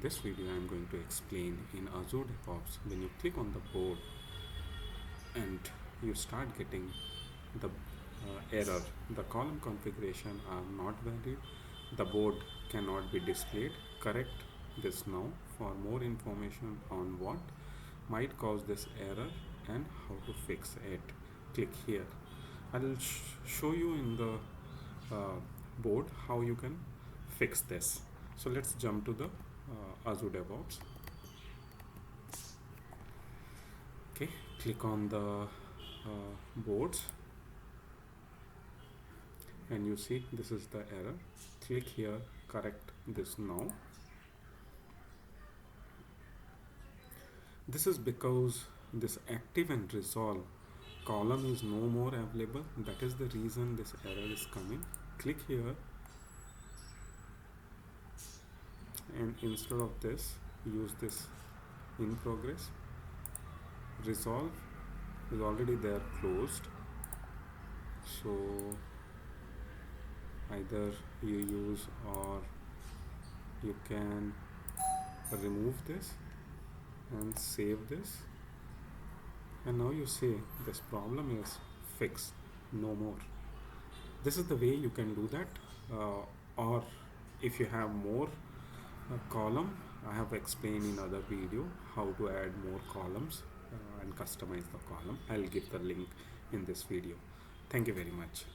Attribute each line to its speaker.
Speaker 1: this video I am going to explain in Azure DevOps. When you click on the board and you start getting the error, the column configuration are not valid, the board cannot be displayed. Correct this now. For more information on what might cause this error and how to fix it, click here. I'll show you in the board how you can fix this. So let's jump to the Azure DevOps. Okay, click on the boards and you see this is the error. Click here, correct this now. This is because this active and resolve column is no more available. That is the reason this error is coming. Click here and instead of this use this in progress. Resolve is already there closed, so either you use or you can remove this and save this, and now you see this problem is fixed, no more. This is the way you can do that, or if you have more column, I have explained in other video how to add more columns and customize the column. I'll give the link in this video. Thank you very much.